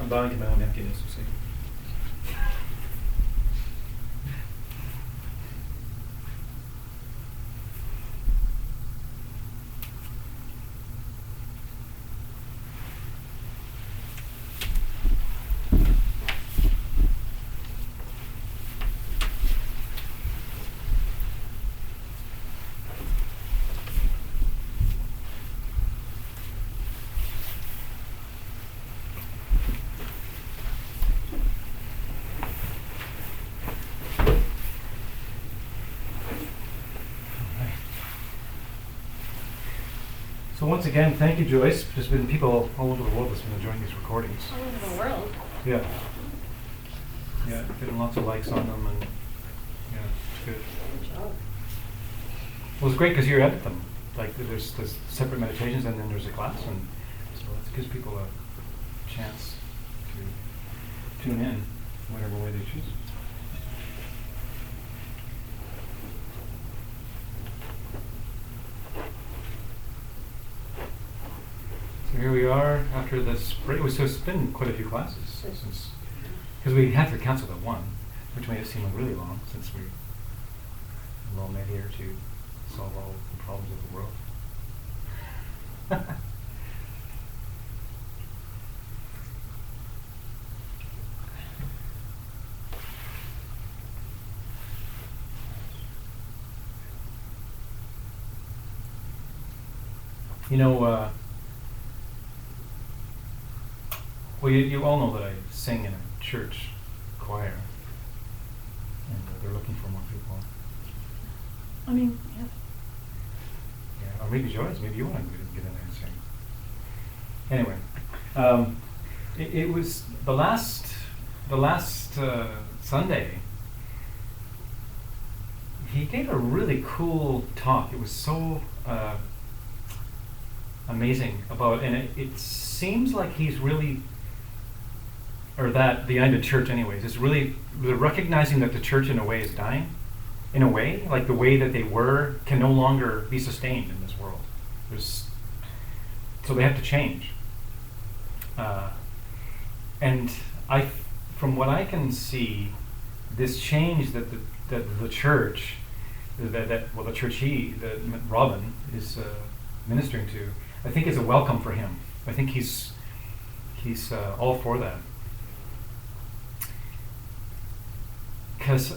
I'm bowing to my own emptiness, you see. So once again, thank you, Joyce. There's been people all over the world that's been enjoying these recordings. All over the world. Yeah. Yeah, getting lots of likes on them, and yeah, it's good. Good job. Well, it's great because you edit them. Like there's separate meditations, and then there's a class, and so it gives people a chance to tune in whatever way they choose. So here we are after this break. So it's been quite a few classes since, because we had to cancel that one, which made it seem really long since we all met here to solve all the problems of the world. You know, well, you all know that I sing in a church choir, and they're looking for more people. I mean, yeah. Yeah, or maybe Joyce, maybe you want to get in there and sing. Anyway, it was the last Sunday. He gave a really cool talk. It was so amazing about, and it seems like he's really, or that the United Church anyways, is really recognizing that the church in a way is dying. In a way, like the way that they were can no longer be sustained in this world. So they have to change. And from what I can see, this change that the church, that Robin is ministering to, I think is a welcome for him. I think he's all for that. Because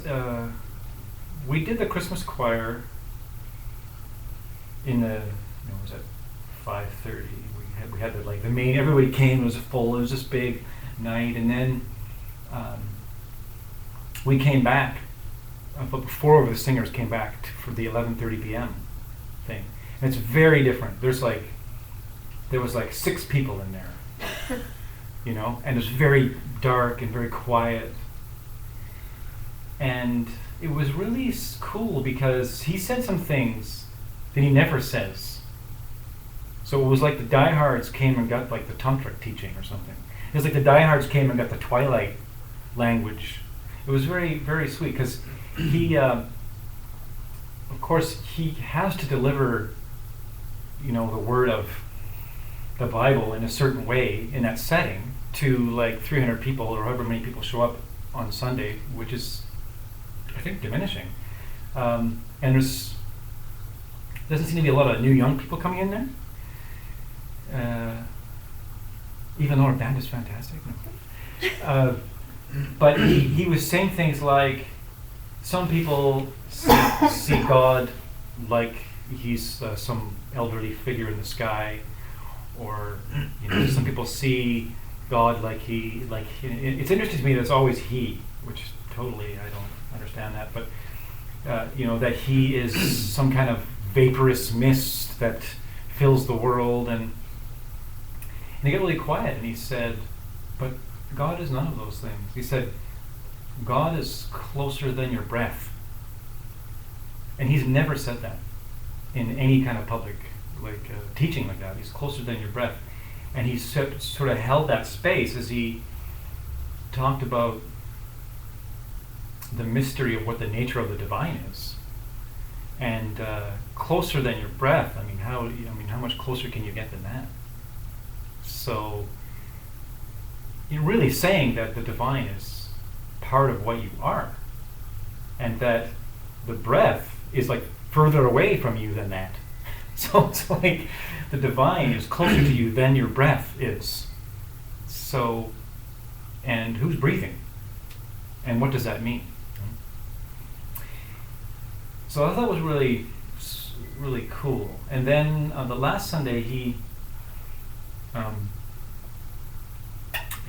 we did the Christmas choir in the, was it 5:30? We had the main. Everybody came. It was full. It was this big night, and then we came back. But 4 of the singers came back for the 11:30 p.m. thing, and it's very different. There was 6 people in there, and it was very dark and very quiet. And it was really cool because he said some things that he never says. So it was like the diehards came and got like the tantric teaching or something. It was like the diehards came and got the twilight language. It was very, very sweet because he, of course, he has to deliver, the word of the Bible in a certain way in that setting to like 300 people or however many people show up on Sunday, which is, I think, diminishing. And doesn't seem to be a lot of new young people coming in there. Even though our band is fantastic. No. But he was saying things like, some people see God like he's some elderly figure in the sky, or some people see God like it's interesting to me that it's always he, which totally I don't understand that, but that he is some kind of vaporous mist that fills the world, and he got really quiet and he said, but God is none of those things. He said, God is closer than your breath. And he's never said that in any kind of public teaching like that. He's closer than your breath. And he sort of held that space as he talked about the mystery of what the nature of the divine is. And closer than your breath, how much closer can you get than that? So you're really saying that the divine is part of what you are, and that the breath is like further away from you than that. So it's like the divine is closer to you than your breath is. So, and who's breathing? And what does that mean? So I thought it was really cool. And then on the last Sunday, he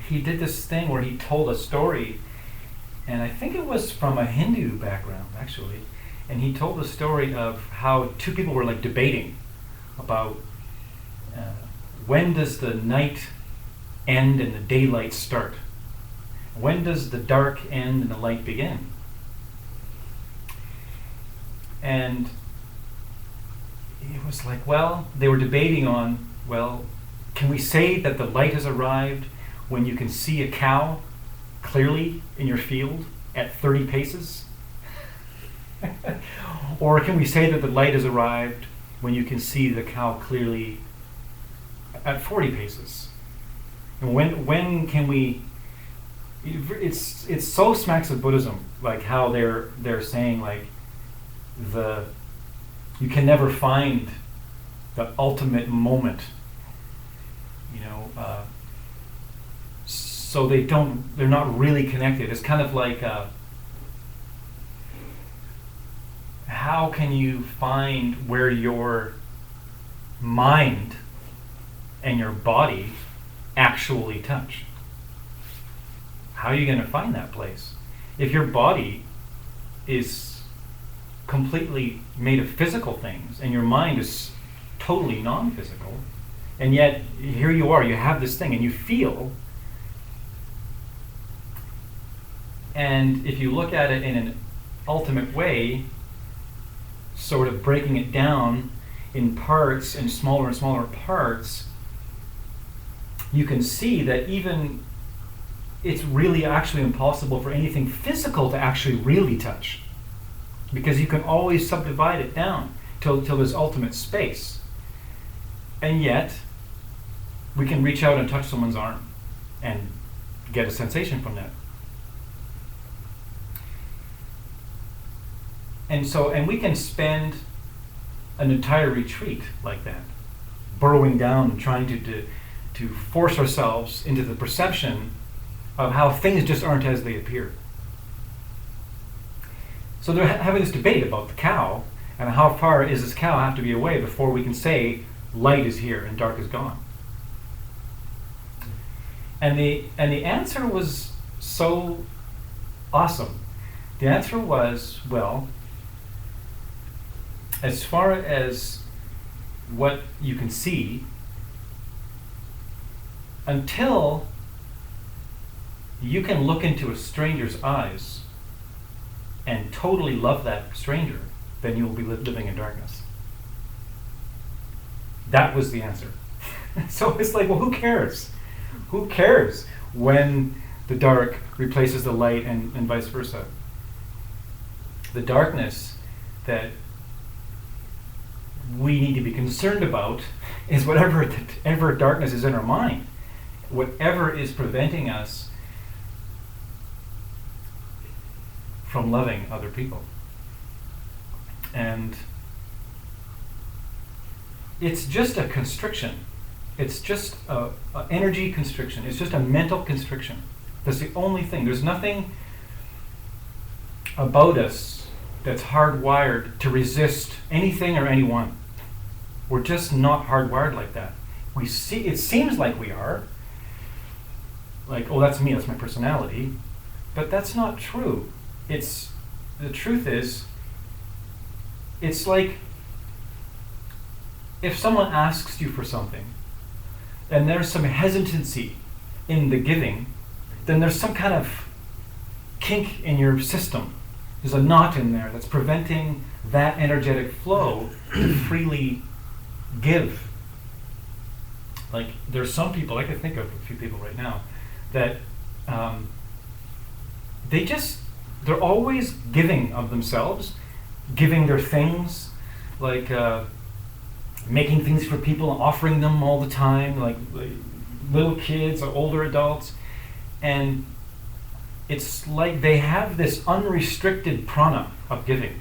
did this thing where he told a story, and I think it was from a Hindu background, actually. And he told the story of how two people were like debating about when does the night end and the daylight start? When does the dark end and the light begin? And it was like, well, they were debating on, well, can we say that the light has arrived when you can see a cow clearly in your field at 30 paces? Or can we say that the light has arrived when you can see the cow clearly at 40 paces? And when can we? It's so smacks of Buddhism, like how they're saying like you can never find the ultimate moment, you know. So they're not really connected. It's kind of like how can you find where your mind and your body actually touch? How are you going to find that place? If your body is completely made of physical things and your mind is totally non-physical, and yet here you are, you have this thing and you feel, and if you look at it in an ultimate way, sort of breaking it down in parts and smaller parts, you can see that even it's really actually impossible for anything physical to actually really touch, because you can always subdivide it down till there's ultimate space. And yet we can reach out and touch someone's arm and get a sensation from that. And we can spend an entire retreat like that, burrowing down and trying to force ourselves into the perception of how things just aren't as they appear. So they're having this debate about the cow and how far is this cow have to be away before we can say light is here and dark is gone. And the answer was so awesome. The answer was, well, as far as what you can see, until you can look into a stranger's eyes and totally love that stranger, then you will be living in darkness. That was the answer. So it's like, well, who cares? Who cares when the dark replaces the light and vice versa? The darkness that we need to be concerned about is whatever darkness is in our mind, whatever is preventing us from loving other people. And it's just a constriction. It's just a energy constriction. It's just a mental constriction. That's the only thing. There's nothing about us that's hardwired to resist anything or anyone. We're just not hardwired like that. We see, it seems like we are. Like, oh, that's me, that's my personality. But that's not true. The truth is, it's like if someone asks you for something and there's some hesitancy in the giving, then there's some kind of kink in your system. There's a knot in there that's preventing that energetic flow to freely give. Like, there's some people, I can think of a few people right now, that they're always giving of themselves, giving their things, like making things for people, offering them all the time, like little kids or older adults. And it's like they have this unrestricted prana of giving.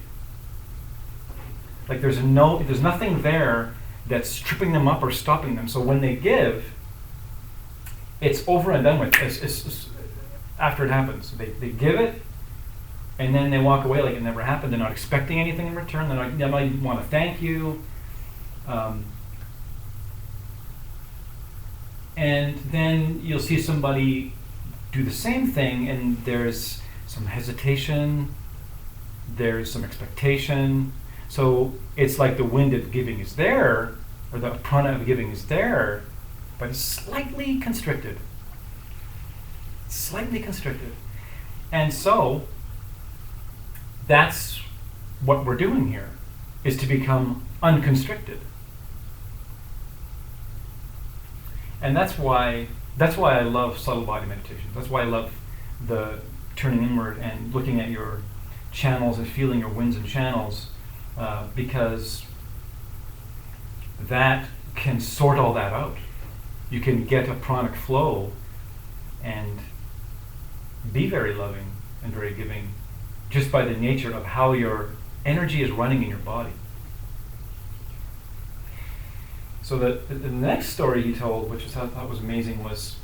Like there's nothing there that's tripping them up or stopping them. So when they give, it's over and done with. It's after it happens. They give it, and then they walk away like it never happened. They're not expecting anything in return. They might want to thank you. And then you'll see somebody do the same thing, and there's some hesitation, there's some expectation. So it's like the wind of giving is there, or the prana of giving is there, but it's slightly constricted. Slightly constricted. And so that's what we're doing here, is to become unconstricted. And that's why I love subtle body meditation. That's why I love the turning inward and looking at your channels and feeling your winds and channels, because that can sort all that out. You can get a pranic flow and be very loving and very giving just by the nature of how your energy is running in your body. So the next story he told, which I thought was amazing, was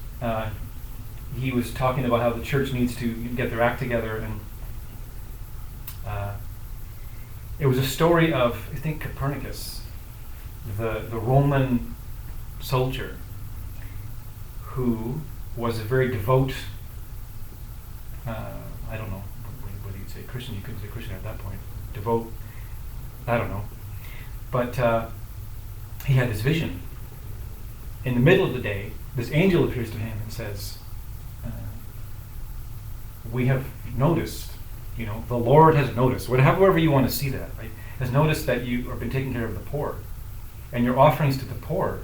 he was talking about how the church needs to get their act together, and it was a story of, I think, Copernicus, the Roman soldier, who was a very devout, I don't know whether you'd say Christian. You couldn't say Christian at that point. Devout, I don't know. But he had this vision. In the middle of the day, this angel appears to him and says, we have noticed, the Lord has noticed, however you want to see that, right, has noticed that you have been taking care of the poor. And your offerings to the poor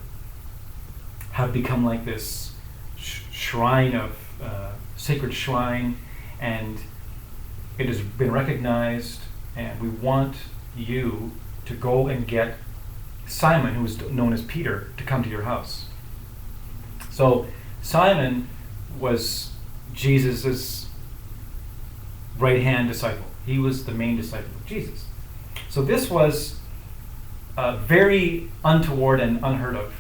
have become like this shrine of, sacred shrine, and it has been recognized, and we want you to go and get Simon, who was known as Peter, to come to your house. So Simon was Jesus' right-hand disciple. He was the main disciple of Jesus. So this was very untoward and unheard of.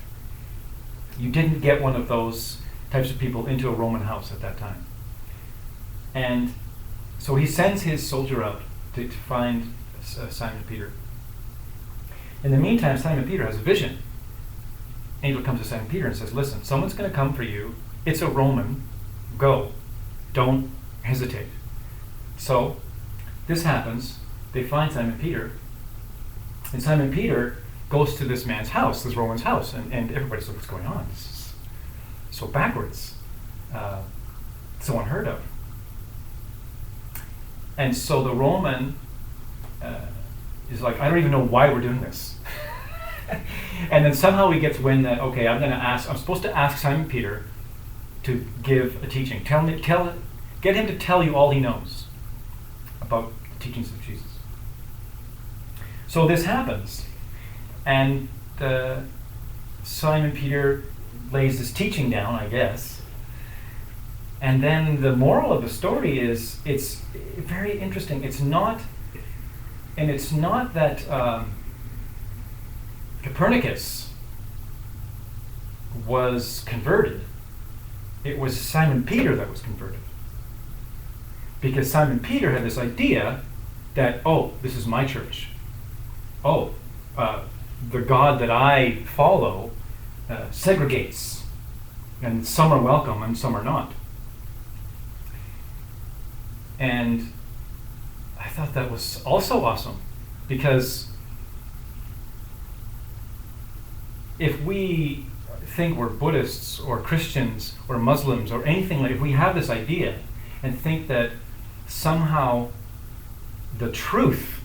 You didn't get one of those types of people into a Roman house at that time. And so he sends his soldier out to find Simon Peter. In the meantime, Simon Peter has a vision. Angel comes to Simon Peter and says, listen, someone's going to come for you. It's a Roman. Go. Don't hesitate. So this happens. They find Simon Peter. And Simon Peter goes to this man's house, this Roman's house. And everybody's like, what's going on? This is so backwards. So unheard of. And so the Roman is like, I don't even know why we're doing this. And then somehow he gets wind that, okay, I'm supposed to ask Simon Peter to give a teaching. Get him to tell you all he knows about the teachings of Jesus. So this happens, and Simon Peter lays this teaching down, I guess. And then the moral of the story is, it's very interesting. It's not that Copernicus was converted. It was Simon Peter that was converted. Because Simon Peter had this idea that, this is my church. The God that I follow segregates, and some are welcome and some are not. And I thought that was also awesome, because if we think we're Buddhists or Christians or Muslims or anything, like if we have this idea and think that somehow the truth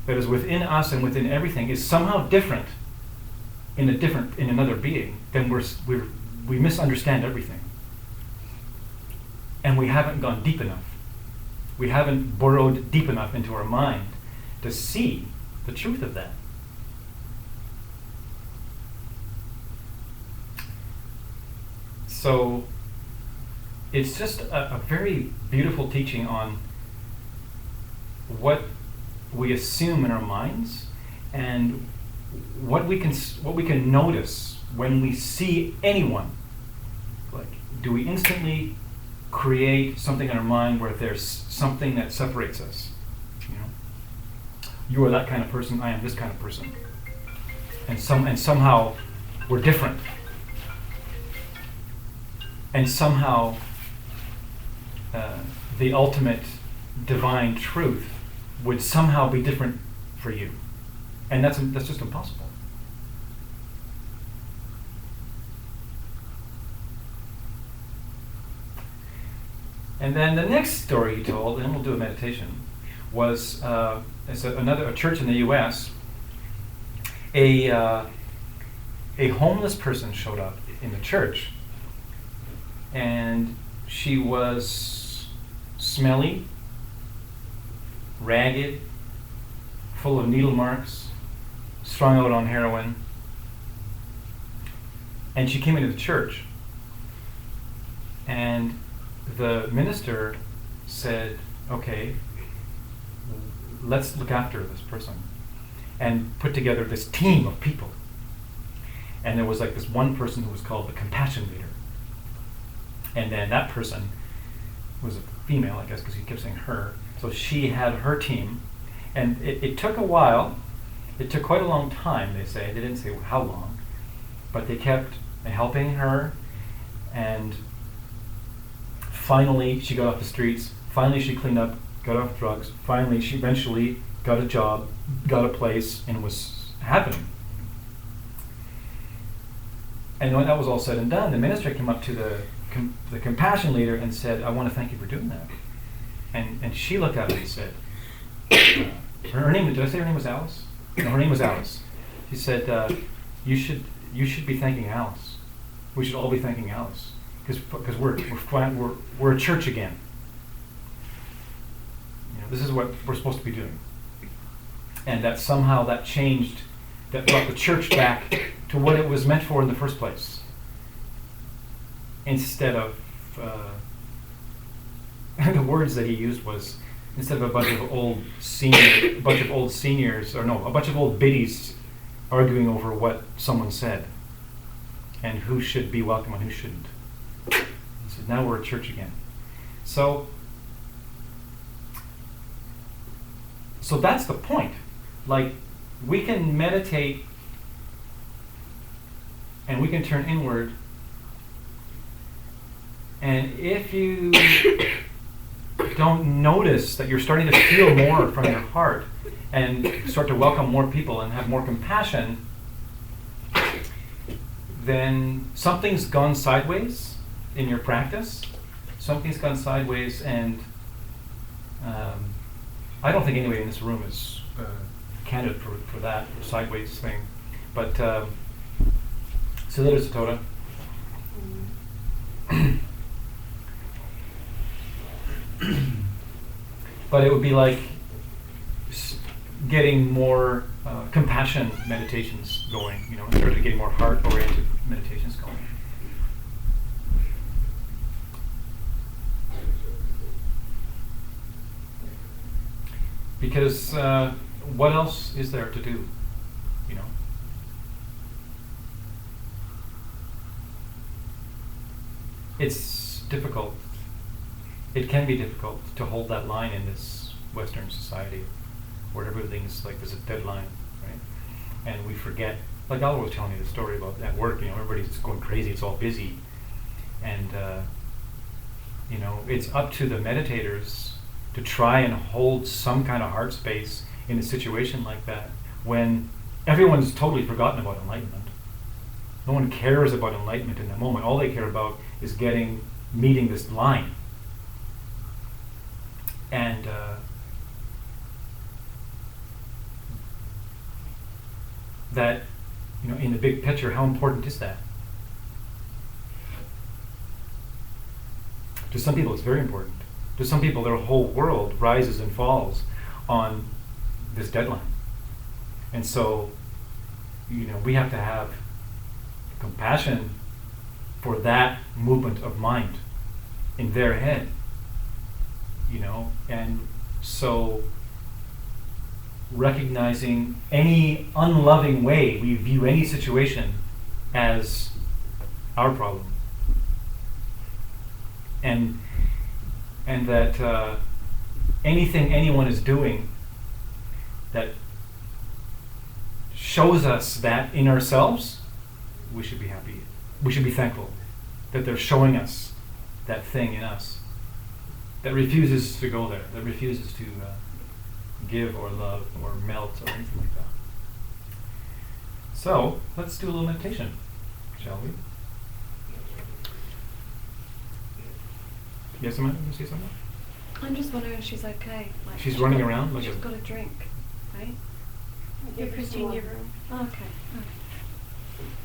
that is within us and within everything is somehow different in another being, then we misunderstand everything. And we haven't gone deep enough. We haven't burrowed deep enough into our mind to see the truth of that. So it's just a very beautiful teaching on what we assume in our minds and what we can notice when we see anyone. Like, do we instantly create something in our mind where there's something that separates us? You know, you are that kind of person. I am this kind of person, and somehow we're different, and somehow the ultimate divine truth would somehow be different for you, and that's just impossible. And then the next story he told, and we'll do a meditation, was it's a church in the U.S. A homeless person showed up in the church, and she was smelly, ragged, full of needle marks, strung out on heroin, and she came into the church, and the minister said, okay, let's look after this person, and put together this team of people. And there was like this one person who was called the compassion leader. And then that person was a female, I guess, because he kept saying her. So she had her team. And it took a while. It took quite a long time, they say. They didn't say how long. But they kept helping her. And finally, she got off the streets. Finally, she cleaned up, got off drugs. Finally, she eventually got a job, got a place, and was happening. And when that was all said and done, the minister came up to the compassion leader and said, I want to thank you for doing that. And she looked at him and said, her name, did I say her name was Alice? No, her name was Alice. She said, you should be thanking Alice. We should all be thanking Alice. Because we're a church again. You know, this is what we're supposed to be doing. And that somehow that changed, that brought the church back to what it was meant for in the first place. Instead of, the words that he used was, instead of a bunch of old biddies arguing over what someone said and who should be welcome and who shouldn't. He said, now we're a church again. So that's the point. Like, we can meditate and we can turn inward, and if you don't notice that you're starting to feel more from your heart and start to welcome more people and have more compassion, then something's gone sideways in your practice. Something's gone sideways, and I don't think anybody in this room is candidate for that sideways thing. But Siddhartha Sattota. But it would be like getting more compassion meditations going, you know, and start to get more heart-oriented meditations going. Because what else is there to do, you know? It's difficult. It can be difficult to hold that line in this Western society where everything's like there's a deadline, right? And we forget. Like Oliver was telling me the story about at work, you know, everybody's going crazy, it's all busy. And, you know, it's up to the meditators to try and hold some kind of heart space in a situation like that when everyone's totally forgotten about enlightenment. No one cares about enlightenment in that moment. All they care about is meeting this line. And that, you know, in the big picture, how important is that? To some people, it's very important. To some people, their whole world rises and falls on this deadline. And so, you know, we have to have compassion for that movement of mind in their head, and so recognizing any unloving way we view any situation as our problem, and that anything anyone is doing that shows us that in ourselves, we should be happy. We should be thankful that they're showing us that thing in us that refuses to go there, that refuses to give or love or melt or anything like that. So let's do a little meditation, shall we? Yes, Amanda, you say something? I'm just wondering if she's okay. Like, She's running around like she's a... got a drink, right? Yeah, Christine, give her. Oh, okay.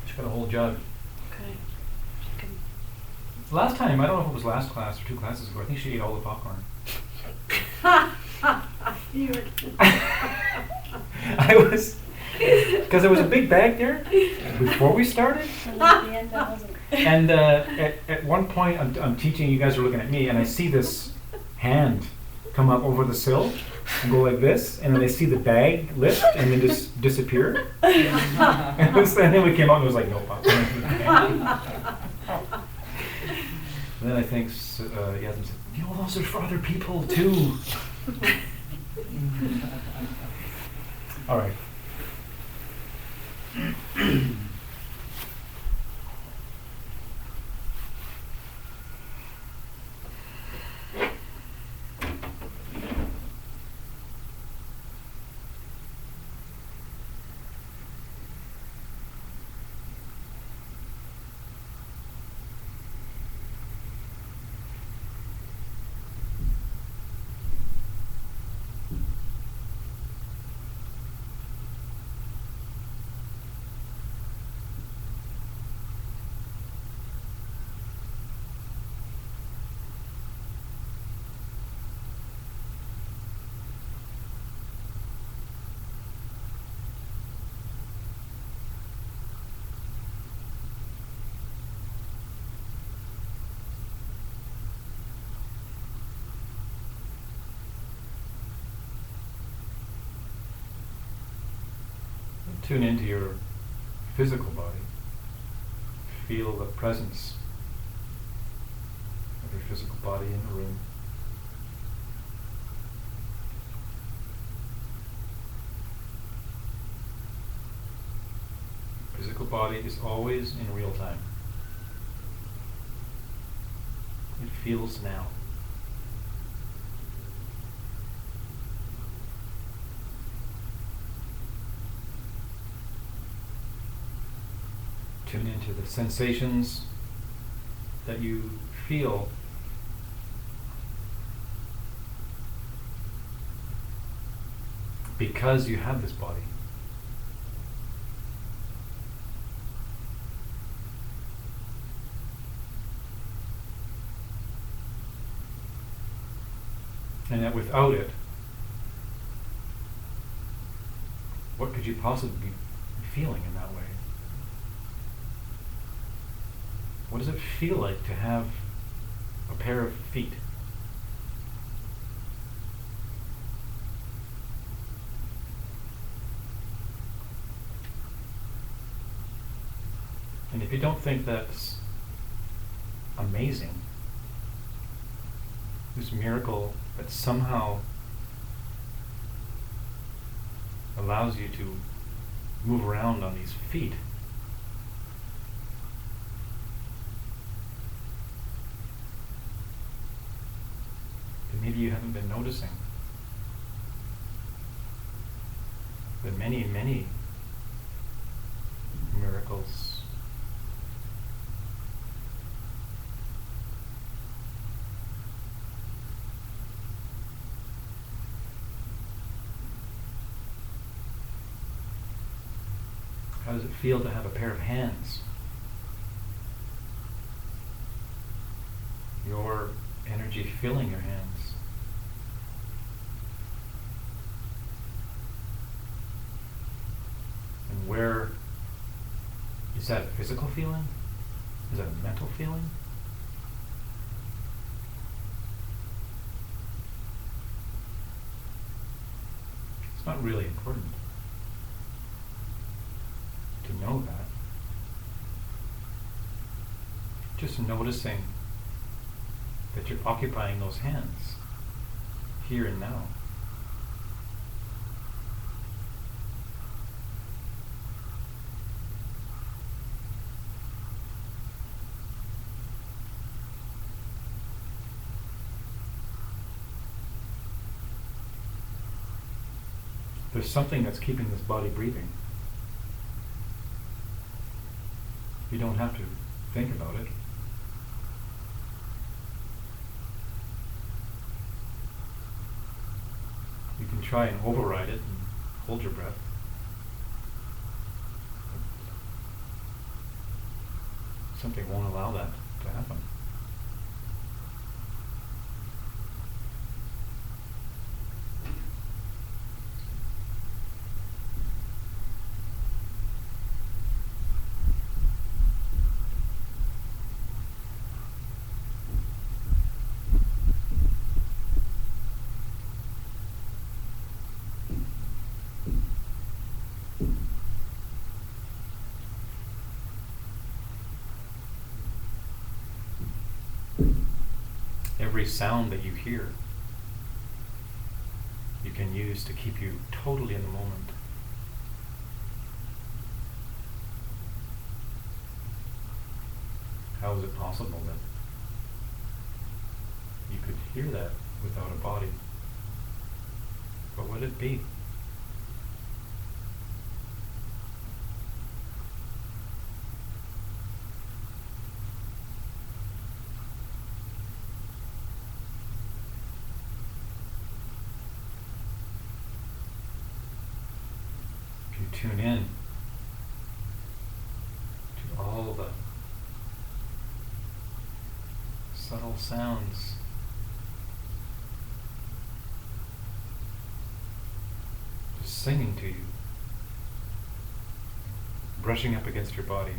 She's got a whole jug. Okay. She can. Last time, I don't know if it was last class or 2 classes ago, I think she ate all the popcorn. You were. I was... Because there was a big bag there before we started. And at the end, I wasn't. And at one point, I'm teaching, you guys are looking at me, and I see this hand come up over the sill and go like this, and then I see the bag lift and then just disappear. And then we came out and it was like, no popcorn. And then I think Yasmin said, those are for other people too. All right. Tune into your physical body. Feel the presence of your physical body in the room. Physical body is always in real time. It feels now. Tune into the sensations that you feel because you have this body. And that without it, what could you possibly be feeling in that way? What does it feel like to have a pair of feet? And if you don't think that's amazing, this miracle that somehow allows you to move around on these feet, that maybe you haven't been noticing, that many, many miracles How does it feel to have a pair of hands? Your energy filling your hands. And where is that a physical feeling? Is that a mental feeling? It's not really important to know that. Just noticing that you're occupying those hands here and now. There's something that's keeping this body breathing. You don't have to think about it. You can try and override it and hold your breath. Something won't allow that to happen. Every sound that you hear, you can use to keep you totally in the moment. How is it possible that you could hear that without a body? What would it be? Tune in to all the subtle sounds just singing to you, brushing up against your body.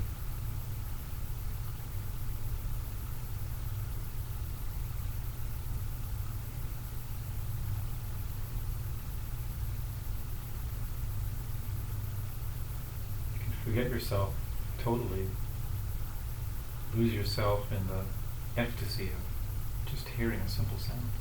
Forget yourself totally, lose yourself in the ecstasy of just hearing a simple sound.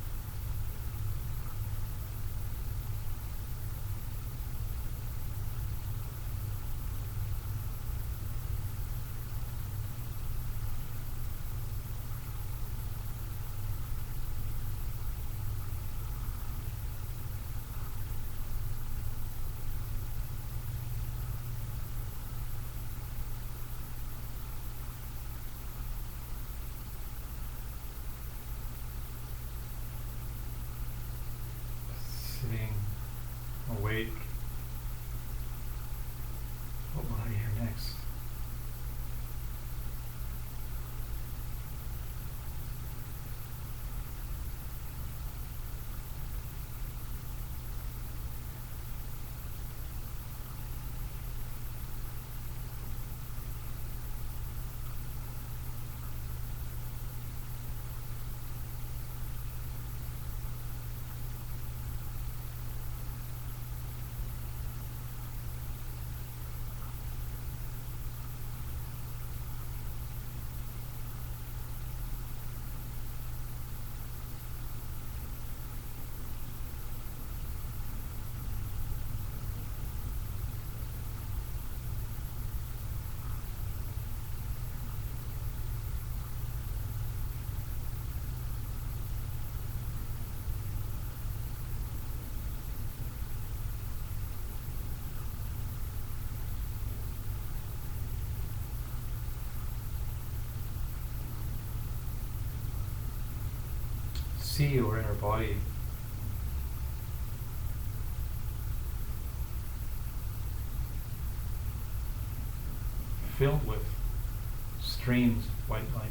Sitting awake. What will I hear next? See your inner body filled with streams of white light.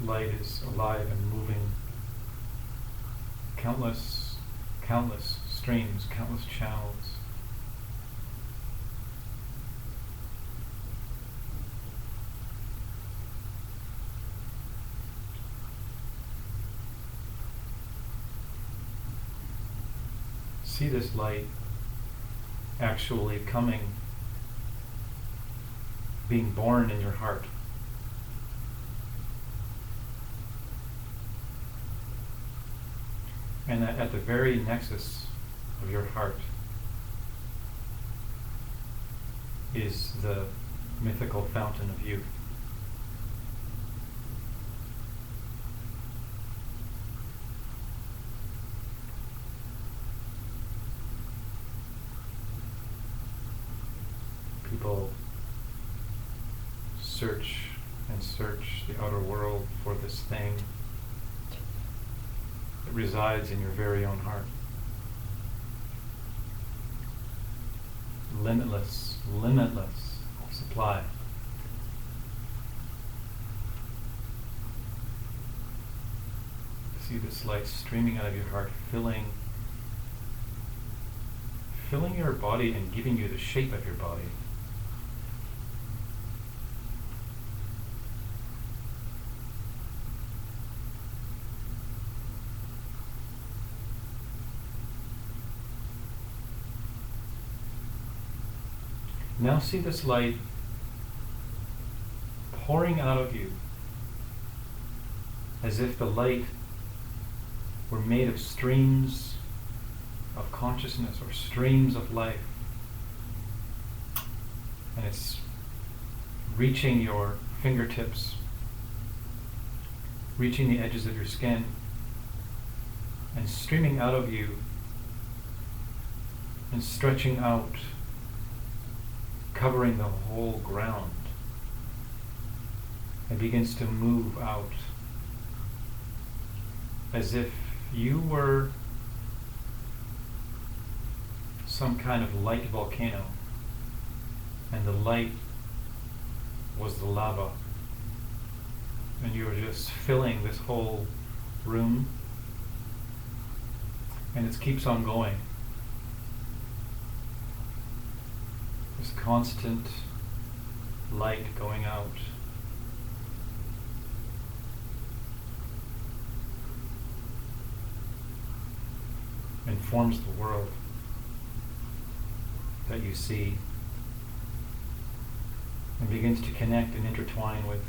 Light is alive and moving. Countless streams, countless channels. see this light actually coming, being born in your heart. And at the very nexus of your heart is the mythical fountain of youth. People search and search the outer world for this thing that resides in your very own heart. Limitless, limitless supply. See this light streaming out of your heart, filling your body and giving you the shape of your body. Now see this light pouring out of you as if the light were made of streams of consciousness or streams of life. And it's reaching your fingertips, reaching the edges of your skin, and streaming out of you and stretching out, covering the whole ground, and begins to move out as if you were some kind of light volcano and the light was the lava, and you were just filling this whole room, and it keeps on going. This constant light going out. Informs the world that you see and begins to connect and intertwine with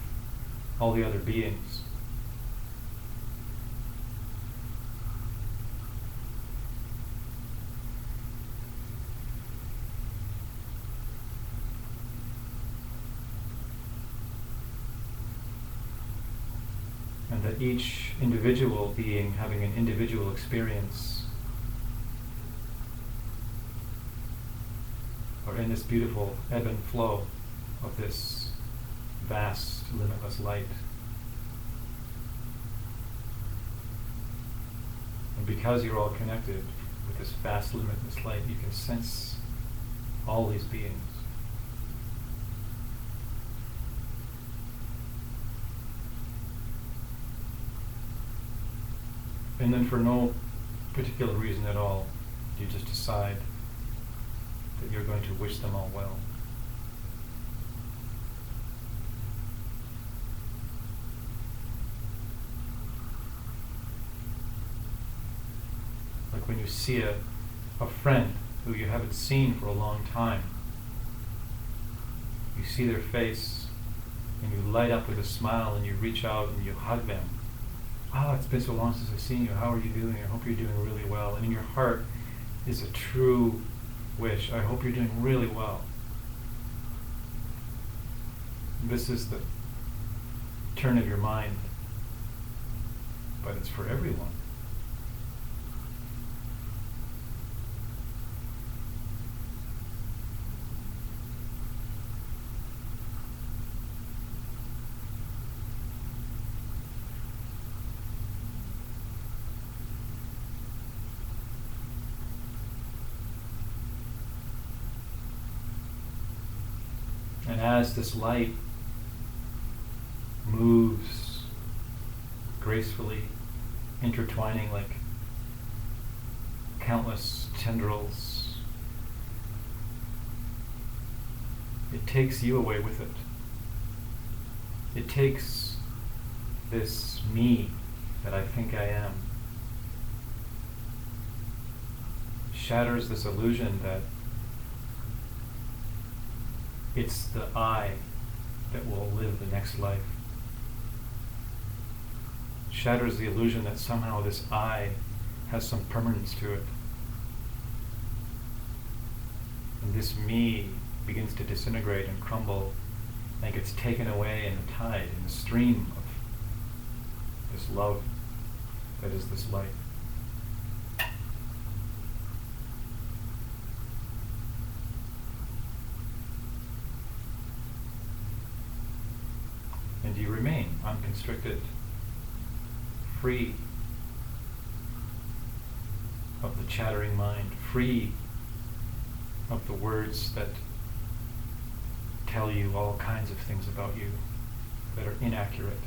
all the other beings. And that each individual being having an individual experience are in this beautiful ebb and flow of this vast, limitless light. And because you're all connected with this vast, limitless light, you can sense all these beings. And then for no particular reason at all, you just decide that you're going to wish them all well. Like when you see a friend who you haven't seen for a long time, you see their face and you light up with a smile and you reach out and you hug them. Oh, it's been so long since I've seen you. How are you doing? I hope you're doing really well. And in your heart is a true wish. I hope you're doing really well. This is the turn of your mind, but it's for everyone. And as this light moves gracefully, intertwining like countless tendrils, it takes you away with it. It takes this me that I think I am, shatters this illusion that it's the I that will live the next life. Shatters the illusion that somehow this I has some permanence to it. And this me begins to disintegrate and crumble and gets taken away in the tide, in the stream of this love that is this light. And you remain unconstricted, free of the chattering mind, free of the words that tell you all kinds of things about you that are inaccurate.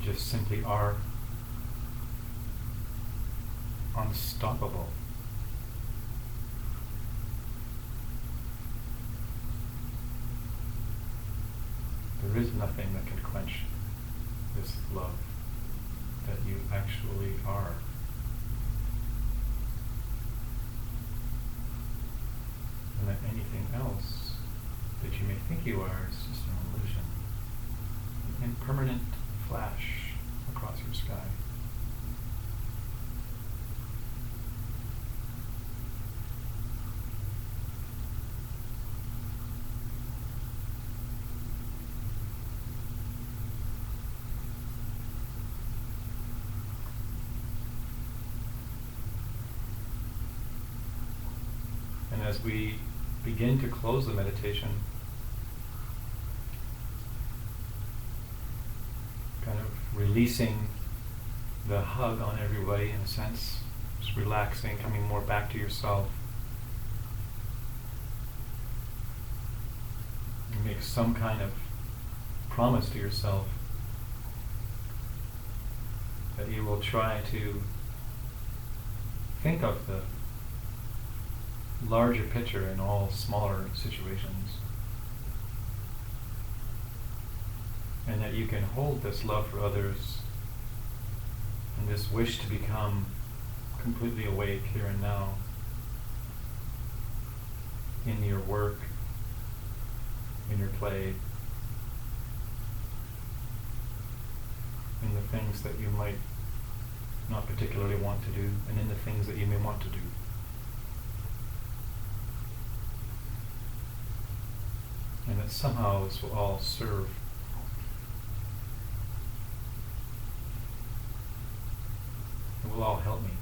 You just simply are unstoppable. There is nothing that can quench this love that you actually are. And that anything else that you may think you are is just an illusion, an impermanent flash across your sky. And as we begin to close the meditation, kind of releasing the hug on everybody in a sense, just relaxing, coming more back to yourself. You make some kind of promise to yourself that you will try to think of the larger picture in all smaller situations, and that you can hold this love for others and this wish to become completely awake here and now in your work, in your play, in the things that you might not particularly want to do, and in the things that you may want to do. And that somehow this will all serve it will all help me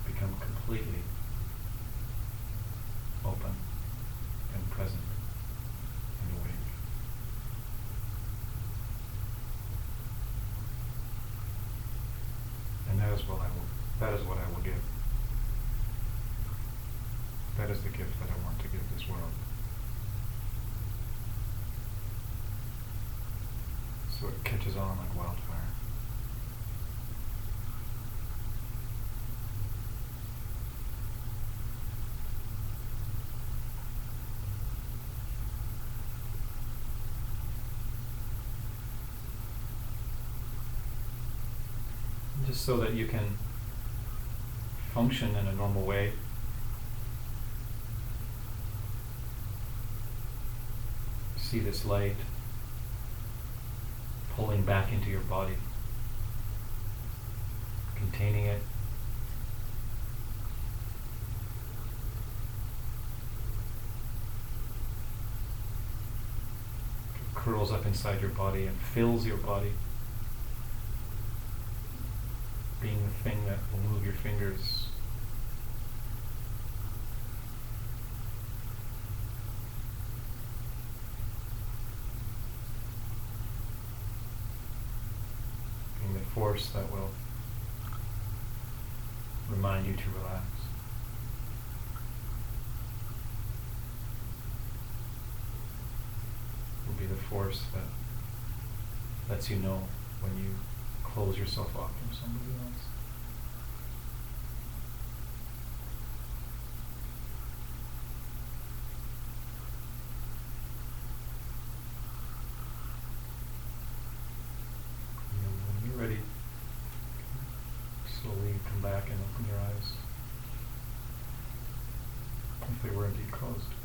become completely open and present and awake. And that is what I will give. That is the gift that I want to give this world. So it catches on like wildfire. Just so that you can function in a normal way. See this light pulling back into your body, containing it, it curls up inside your body and fills your body, being the thing that will move your fingers, force that will remind you to relax. Will be the force that lets you know when you close yourself off from somebody else. closed.